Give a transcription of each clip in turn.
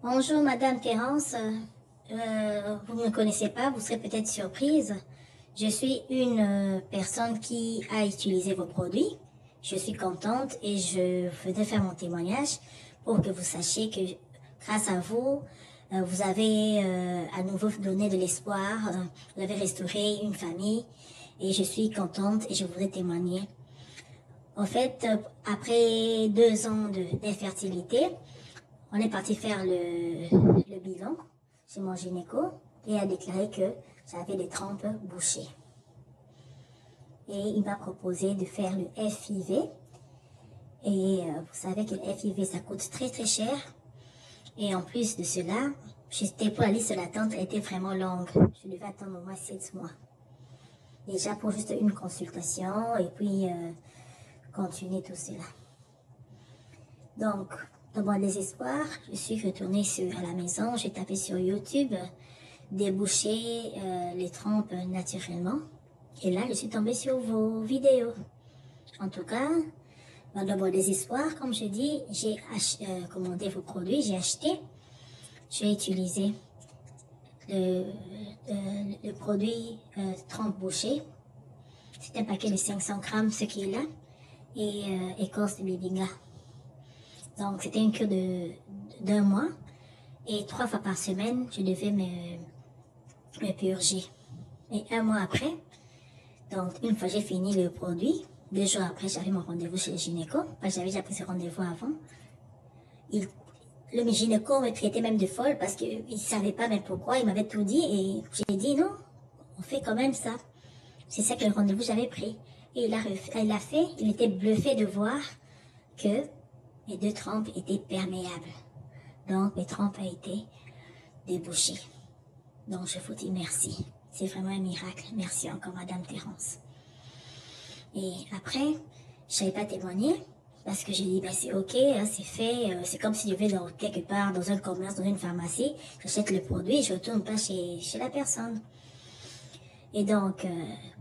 Bonjour Madame Terrence, vous ne me connaissez pas, vous serez peut-être surprise. Je suis une personne qui a utilisé vos produits. Je suis contente et je voudrais faire mon témoignage pour que vous sachiez que grâce à vous, vous avez à nouveau donné de l'espoir, vous avez restauré une famille et je suis contente et je voudrais témoigner. En fait, après 2 ans d'infertilité, on est parti faire le bilan chez mon gynéco et a déclaré que j'avais des trompes bouchées. Et il m'a proposé de faire le FIV. Et vous savez que le FIV, ça coûte très très cher. Et en plus de cela, j'étais pour la liste d'attente, elle était vraiment longue. Je devais attendre au moins 7 mois. Déjà pour juste une consultation et puis continuer tout cela. Donc, dans mon désespoir, je suis retournée à la maison, j'ai tapé sur YouTube, déboucher les trompes naturellement. Et là, je suis tombée sur vos vidéos. En tout cas, dans mon désespoir, comme je dis, j'ai commandé vos produits, j'ai acheté. J'ai utilisé le produit trompe bouchée. C'est un paquet de 500 grammes, ce qui est là, et écorce de bibinga. Donc, c'était une cure d'1 mois. Et 3 fois par semaine, je devais me purger. Et 1 mois après, donc une fois j'ai fini le produit, 2 jours après, j'avais mon rendez-vous chez le gynéco. Parce que j'avais déjà pris ce rendez-vous avant. Le gynéco me traitait même de folle parce qu'il ne savait pas même pourquoi. Il m'avait tout dit et j'ai dit non, on fait quand même ça. C'est ça que le rendez-vous j'avais pris. Et il l'a fait, il était bluffé de voir que mes 2 trompes étaient perméables. Donc, mes trompes ont été débouchées. Donc, je vous dis merci. C'est vraiment un miracle. Merci encore, Madame Terrence. Et après, je ne savais pas témoigner parce que j'ai dit, ben, c'est ok, hein, c'est fait. C'est comme si je vais quelque part dans un commerce, dans une pharmacie, j'achète le produit et je ne retourne pas chez la personne. Et donc,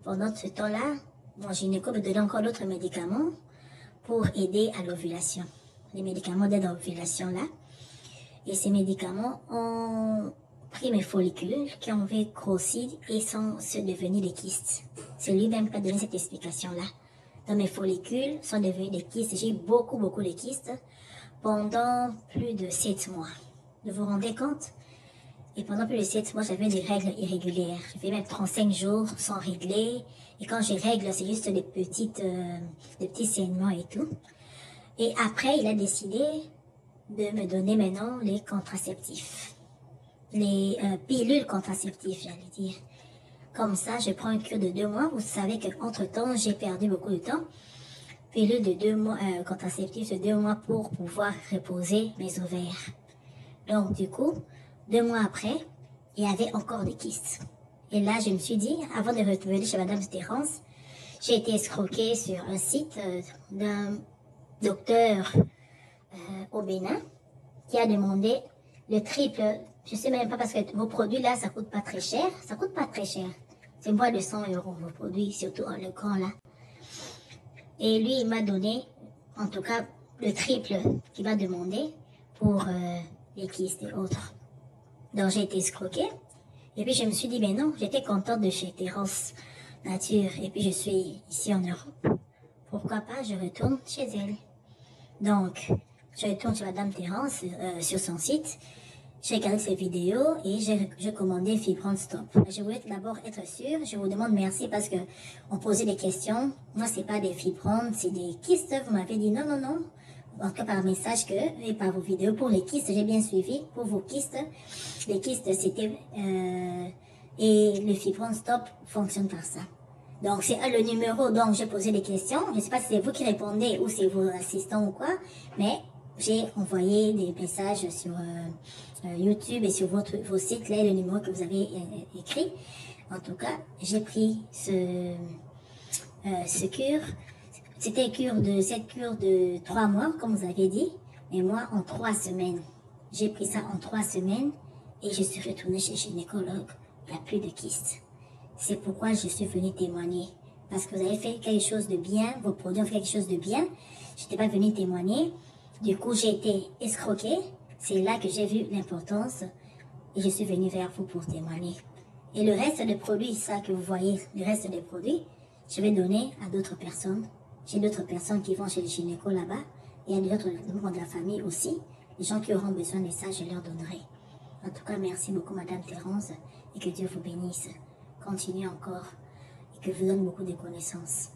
pendant ce temps-là, mon gynéco me donnait encore d'autres médicaments pour aider à l'ovulation. Les médicaments d'aide à l'ovulation là. Et ces médicaments ont pris mes follicules qui ont grossi et sont devenus des kystes. C'est lui-même qui a donné cette explication-là. Donc mes follicules sont devenus des kystes. J'ai eu beaucoup de kystes pendant plus de 7 mois. Vous vous rendez compte? Et pendant plus de 7 mois, j'avais des règles irrégulières. Je fais même 35 jours sans régler. Et quand je règle, c'est juste des petits saignements et tout. Et après, il a décidé de me donner maintenant les contraceptifs. Les pilules contraceptives, j'allais dire. Comme ça, je prends une cure de 2 mois. Vous savez qu'entre-temps, j'ai perdu beaucoup de temps. Pilule de 2 mois, contraceptif de 2 mois pour pouvoir reposer mes ovaires. Donc, du coup, 2 mois après, il y avait encore des kystes. Et là, je me suis dit, avant de revenir chez Madame Terrence, j'ai été escroquée sur un site d'un docteur au Bénin qui a demandé le triple. Je sais même pas parce que vos produits là, ça coûte pas très cher. Ça coûte pas très cher. C'est moins de 100 € vos produits, surtout le grand là. Et lui, il m'a donné, en tout cas, le triple qu'il m'a demandé pour les kystes et autres. Donc j'ai été escroquée. Et puis je me suis dit, mais non, j'étais contente de chez Terrence Nature. Et puis je suis ici en Europe. Pourquoi pas, je retourne chez elle. Donc, je retourne chez Madame Terrence sur son site. J'ai regardé ses vidéos et j'ai commandé Fibron Stop. Je voulais d'abord être sûre. Je vous demande merci parce que on posait des questions. Moi, c'est pas des fibromes, c'est des kystes. Vous m'avez dit non. En tout cas, par message et par vos vidéos. Pour les kystes, j'ai bien suivi. Pour vos kystes, les kystes, c'était... et le Fibron Stop fonctionne par ça. Donc, c'est le numéro dont j'ai posé des questions. Je ne sais pas si c'est vous qui répondez ou c'est vos assistants ou quoi, mais j'ai envoyé des messages sur YouTube et sur vos sites, là, le numéro que vous avez écrit. En tout cas, j'ai pris ce cure. C'était cette cure de 3 mois, comme vous avez dit, mais moi, en 3 semaines. J'ai pris ça en 3 semaines et je suis retournée chez le gynécologue. Il n'y a plus de kystes. C'est pourquoi je suis venue témoigner. Parce que vous avez fait quelque chose de bien, vos produits ont fait quelque chose de bien. Je n'étais pas venue témoigner. Du coup, j'ai été escroquée. C'est là que j'ai vu l'importance et je suis venue vers vous pour témoigner. Et le reste des produits, ça que vous voyez, le reste des produits, je vais donner à d'autres personnes. J'ai d'autres personnes qui vont chez le gynéco là-bas. Il y a d'autres membres de la famille aussi. Les gens qui auront besoin de ça, je leur donnerai. En tout cas, merci beaucoup, Madame Thérence, et que Dieu vous bénisse. Continuez encore et que vous donne beaucoup de connaissances.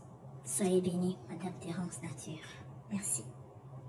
Soyez bénie, Madame Thérence Nature. Merci.